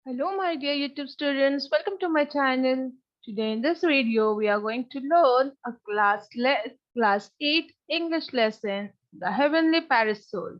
Hello, my dear YouTube students. Welcome to my channel. Today in this video, we are going to learn a class 8 English lesson, The Heavenly Parasol.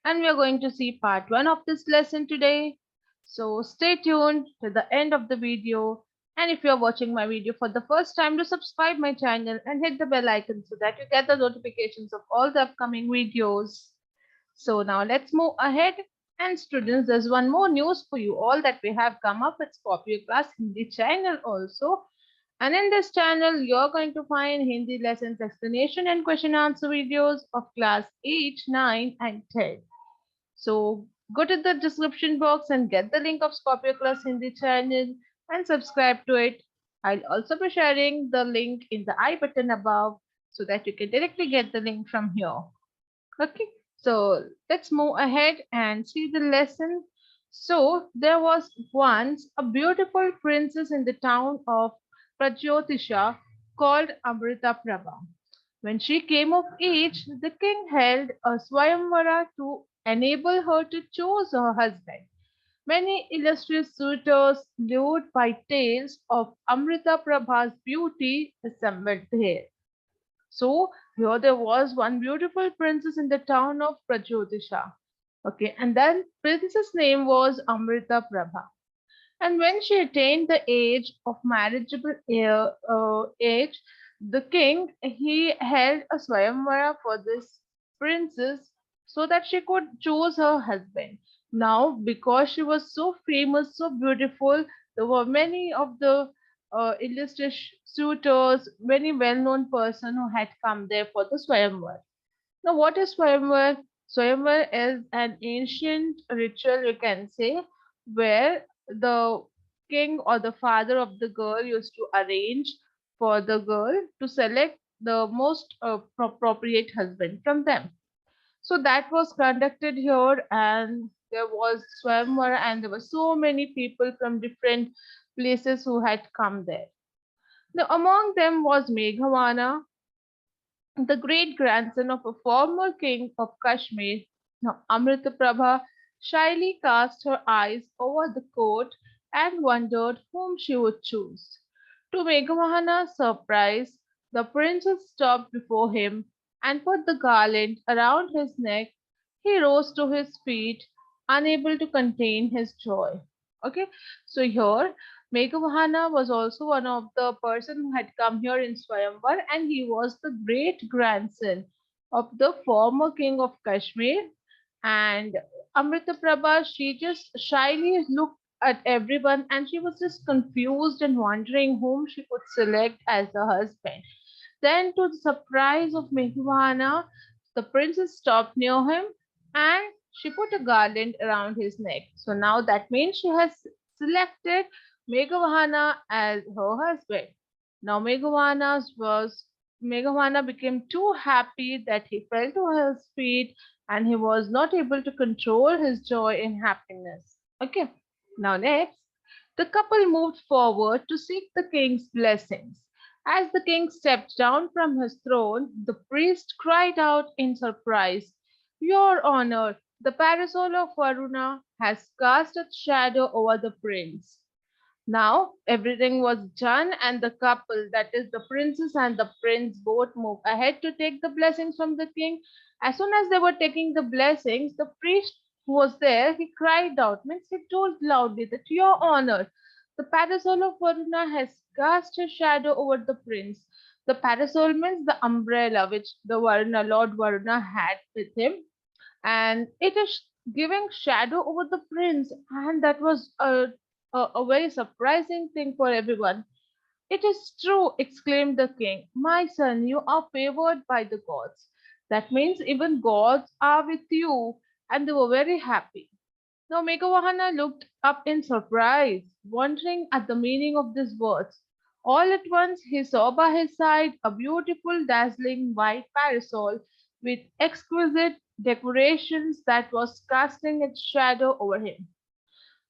And we are going to see part 1 of this lesson today. So stay tuned to the end of the video. And if you are watching my video for the first time, do subscribe my channel and hit the bell icon so that you get the notifications of all the upcoming videos. So now let's move ahead. And students, there's one more news for you all that we have come up with Scorpio class Hindi channel also. And in this channel, you're going to find Hindi lessons explanation and question answer videos of class 8, 9 and 10. So go to the description box and get the link of Scorpio class Hindi channel and subscribe to it. I'll also be sharing the link in the I button above so that you can directly get the link from here. Okay, so let's move ahead and see the lesson. So there was once a beautiful princess in the town of Prajyotisha called Amrita Prabha. When she came of age, the king held a swayamvara to enable her to choose her husband. Many illustrious suitors, lured by tales of Amrita Prabha's beauty, assembled there. So here there was one beautiful princess in the town of Prajyotisha. Okay, and then princess name was Amrita Prabha. And when she attained the age of marriageable age, the king he held a swayamvara for this princess so that she could choose her husband. Now, because she was so famous, so beautiful, there were many of the illustrious suitors, many well-known person who had come there for the swayamvar. Now, what is swayamvar? Swayamvar is an ancient ritual, you can say, where the king or the father of the girl used to arrange for the girl to select the most appropriate husband from them. So that was conducted here, and there was swayamvar, and there were so many people from different places who had come there. Now, among them was Meghavana, the great grandson of a former king of Kashmir. Now, Amritaprabha shyly cast her eyes over the court and wondered whom she would choose. To Meghavana's surprise, the princess stopped before him and put the garland around his neck. He rose to his feet, unable to contain his joy. Okay, so here Meghavana was also one of the person who had come here in Swayamvar, and he was the great grandson of the former king of Kashmir. And Amrita Prabha, she just shyly looked at everyone and she was just confused and wondering whom she could select as a husband. Then, to the surprise of Meghavana, the princess stopped near him and she put a garland around his neck. So now that means she has selected Meghavana as her husband. Now Meghavana became too happy that he fell to his feet and he was not able to control his joy and happiness. Okay. Now next, the couple moved forward to seek the king's blessings. As the king stepped down from his throne, the priest cried out in surprise, Your Honor, the parasol of Varuna has cast its shadow over the prince. Now everything was done, and the couple, that is the princess and the prince, both moved ahead to take the blessings from the king. As soon as they were taking the blessings, the priest who was there, he cried out, means he told loudly that, Your Honor, the parasol of Varuna has cast a shadow over the prince. The parasol means the umbrella which the Varuna, Lord Varuna had with him, and it is giving shadow over the prince, and that was a very surprising thing for everyone. It is true, exclaimed the king. My son, you are favored by the gods. That means even gods are with you, and they were very happy. Now Meghavahana looked up in surprise, wondering at the meaning of these words. All at once he saw by his side a beautiful, dazzling white parasol with exquisite decorations that was casting its shadow over him.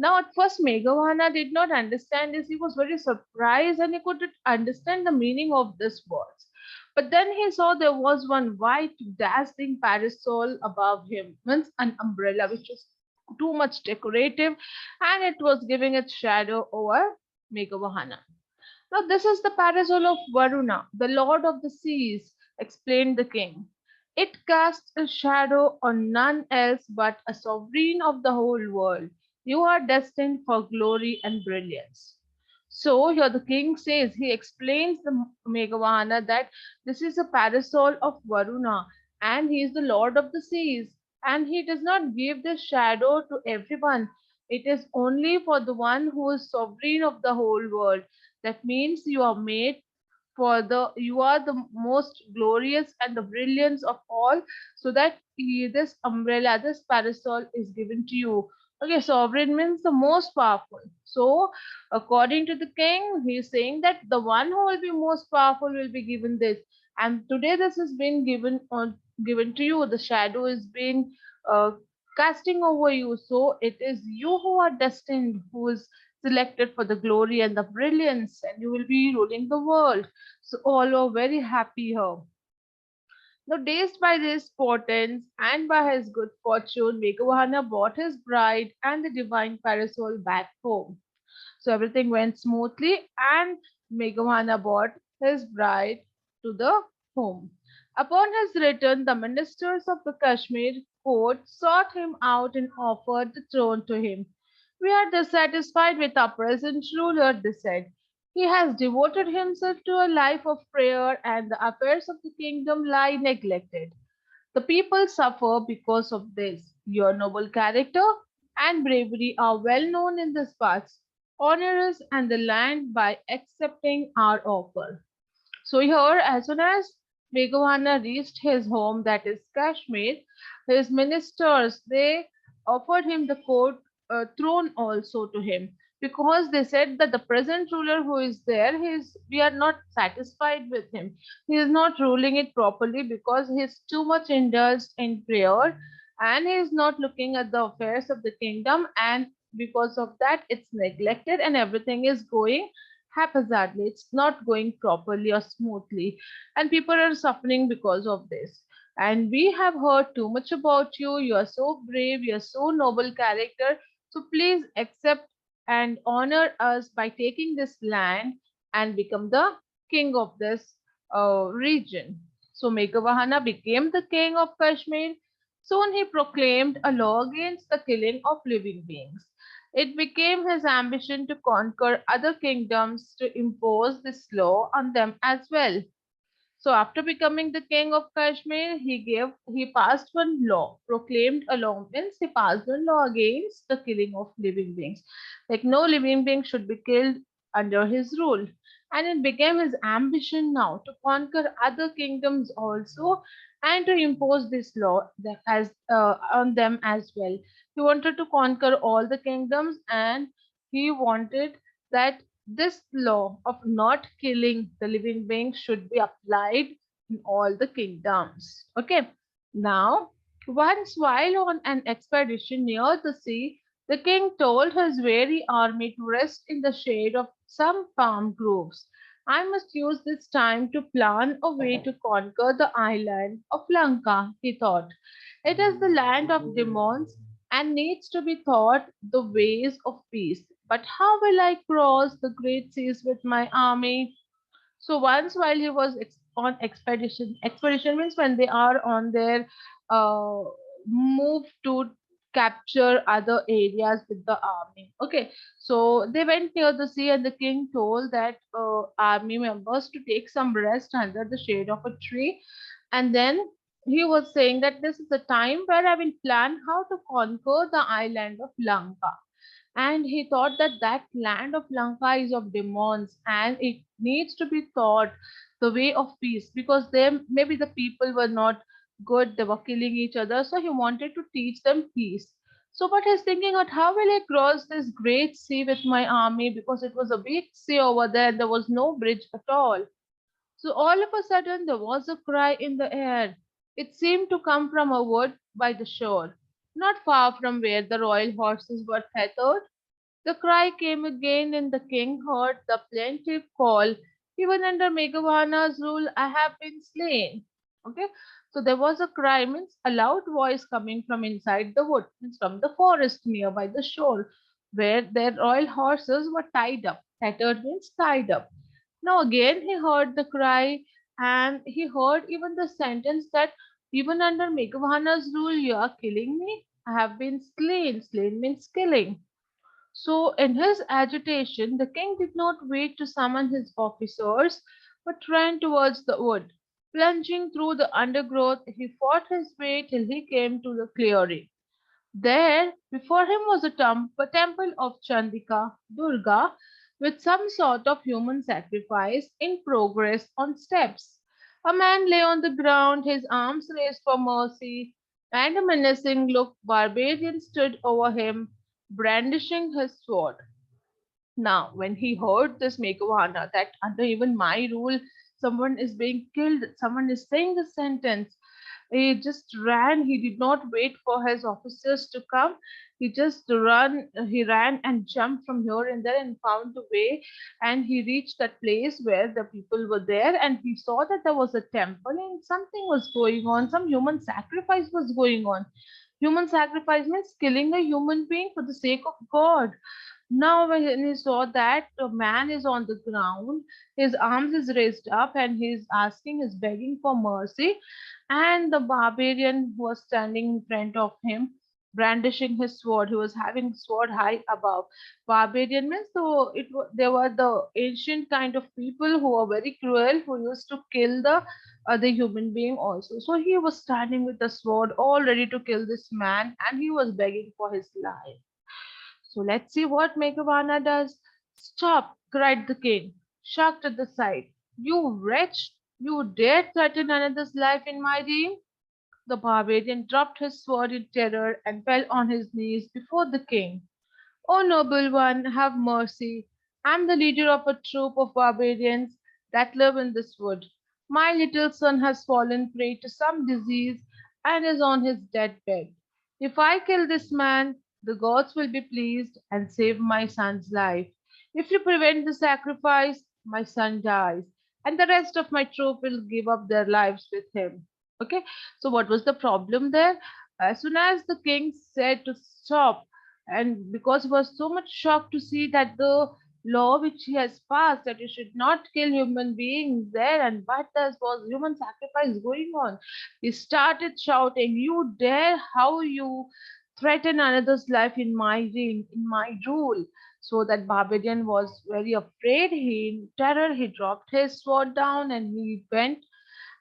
Now, at first, Meghavana did not understand this. He was very surprised and he couldn't understand the meaning of these words. But then he saw there was one white, dazzling parasol above him, means an umbrella which was too much decorative, and it was giving its shadow over Meghavahana. Now, this is the parasol of Varuna, the lord of the seas, explained the king. It casts a shadow on none else but a sovereign of the whole world. You are destined for glory and brilliance. So, here the king says, he explains the Meghavana that this is a parasol of Varuna and he is the lord of the seas, and he does not give this shadow to everyone. It is only for the one who is sovereign of the whole world. That means you are made for the you are the most glorious and the brilliance of all, so that this umbrella, this parasol is given to you. Okay, sovereign means the most powerful. So according to the king, he is saying that the one who will be most powerful will be given this, and today this has been given to you. The shadow is being uh, casting over you, so it is you who are destined, who is selected for the glory and the brilliance, and you will be ruling the world. So all are very happy here. Now, dazed by this portents and by his good fortune, Meghavana brought his bride and the divine parasol back home. So everything went smoothly, and Meghavana brought his bride to the home. Upon his return, the ministers of the Kashmir court sought him out and offered the throne to him. We are dissatisfied with our present ruler, they said. He has devoted himself to a life of prayer, and the affairs of the kingdom lie neglected. The people suffer because of this. Your noble character and bravery are well known in this parts. Honor us and the land by accepting our offer. So here, as soon as Meghavana reached his home, that is Kashmir, his ministers they offered him the court throne also to him, because they said that the present ruler who is there, we are not satisfied with him. He is not ruling it properly because he is too much indulged in prayer, and he is not looking at the affairs of the kingdom, and because of that it's neglected and everything is going haphazardly. It's not going properly or smoothly, and people are suffering because of this. And we have heard too much about you. You are so brave, you are so noble character. So please accept and honor us by taking this land and become the king of this region. So Meghavahana became the king of Kashmir. Soon he proclaimed a law against the killing of living beings. It became his ambition to conquer other kingdoms to impose this law on them as well. So after becoming the king of Kashmir, he passed one law, proclaimed a law means he passed one law against the killing of living beings. Like no living being should be killed under his rule. And it became his ambition now to conquer other kingdoms also, and to impose this law as on them as well. He wanted to conquer all the kingdoms, and he wanted that this law of not killing the living beings should be applied in all the kingdoms. Okay. Now, once while on an expedition near the sea, the king told his weary army to rest in the shade of some palm groves. I must use this time to plan a way to conquer the island of Lanka, he thought. It is the land of demons and needs to be taught the ways of peace. But how will I cross the great seas with my army? So once while he was on expedition means when they are on their uh, move to capture other areas with the army. Okay, so they went near the sea, and the king told that army members to take some rest under the shade of a tree, and then he was saying that this is the time where I will plan how to conquer the island of Lanka. And he thought that that land of Lanka is of demons, and it needs to be taught the way of peace, because they maybe the people were not good, they were killing each other, so he wanted to teach them peace. So but he's thinking out, how will I cross this great sea with my army, because it was a big sea over there and there was no bridge at all. So all of a sudden there was a cry in the air. It seemed to come from a wood by the shore, not far from where the royal horses were tethered. The cry came again, and the king heard the plaintive call. Even under Meghavana's rule, I have been slain. Okay, So there was a cry, means a loud voice coming from inside the wood, means from the forest nearby the shore, where their royal horses were tied up. Tethered means tied up. Now again he heard the cry, and he heard even the sentence that even under Meghavana's rule you are killing me. I have been slain. Slain means killing. So, in his agitation, the king did not wait to summon his officers, but ran towards the wood. Plunging through the undergrowth, he fought his way till he came to the clearing. There, before him was a temple of Chandika, Durga, with some sort of human sacrifice in progress on steps. A man lay on the ground, his arms raised for mercy, and a menacing look barbarian stood over him, brandishing his sword. Now, when he heard this Meghavana, that under even my rule, someone is being killed, someone is saying the sentence, he just ran. He did not wait for his officers to come. He ran and jumped from here and there and found a way. And he reached that place where the people were there, and he saw that there was a temple and something was going on. Some human sacrifice was going on. Human sacrifice means killing a human being for the sake of God. Now, when he saw that the man is on the ground, his arms is raised up, and he's asking, is begging for mercy, and the barbarian who was standing in front of him, brandishing his sword, he was having sword high above. Barbarian means so they were the ancient kind of people who were very cruel, who used to kill the other human being also. So he was standing with the sword, all ready to kill this man, and he was begging for his life. So let's see what Meghavana does. Stop, cried the king, shocked at the sight. You wretch, you dare threaten another's life in my name? The barbarian dropped his sword in terror and fell on his knees before the king. O noble one, have mercy. I am the leader of a troop of barbarians that live in this wood. My little son has fallen prey to some disease and is on his deathbed. If I kill this man, the gods will be pleased and save my son's life. If you prevent the sacrifice, my son dies, and the rest of my troop will give up their lives with him. Okay, so what was the problem there? As soon as the king said to stop, and because he was so much shocked to see that the law which he has passed, that you should not kill human beings there, and but there was human sacrifice going on, he started shouting, you dare, how you threaten another's life in my reign, in my rule. So that barbarian was very afraid. He in terror he dropped his sword down, and he went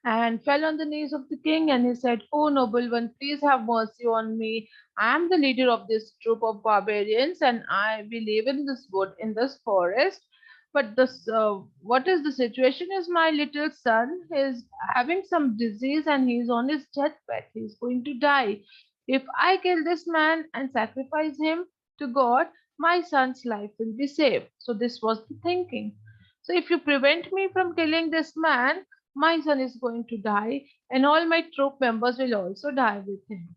and fell on the knees of the king, and he said, O noble one, please have mercy on me. I am the leader of this troop of barbarians, and we live in this wood, in this forest. But what is the situation is my little son is having some disease, and he is on his deathbed. He is going to die. If I kill this man and sacrifice him to God, my son's life will be saved. So this was the thinking. So if you prevent me from killing this man, my son is going to die, and all my troop members will also die with him.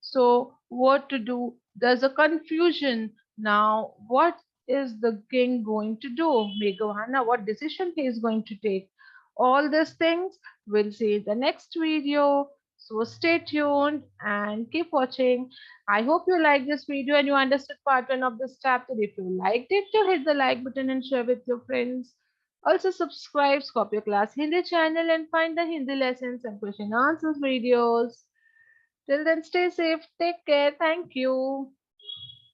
So, what to do? There's a confusion now. What is the king going to do? Meghavana, what decision he is going to take? All these things we'll see in the next video. So, stay tuned and keep watching. I hope you liked this video and you understood part one of this chapter. If you liked it, do hit the like button and share with your friends. Also, subscribe Scorpio Class Hindi channel and find the Hindi lessons and question answers videos. Till then, stay safe, take care, thank you.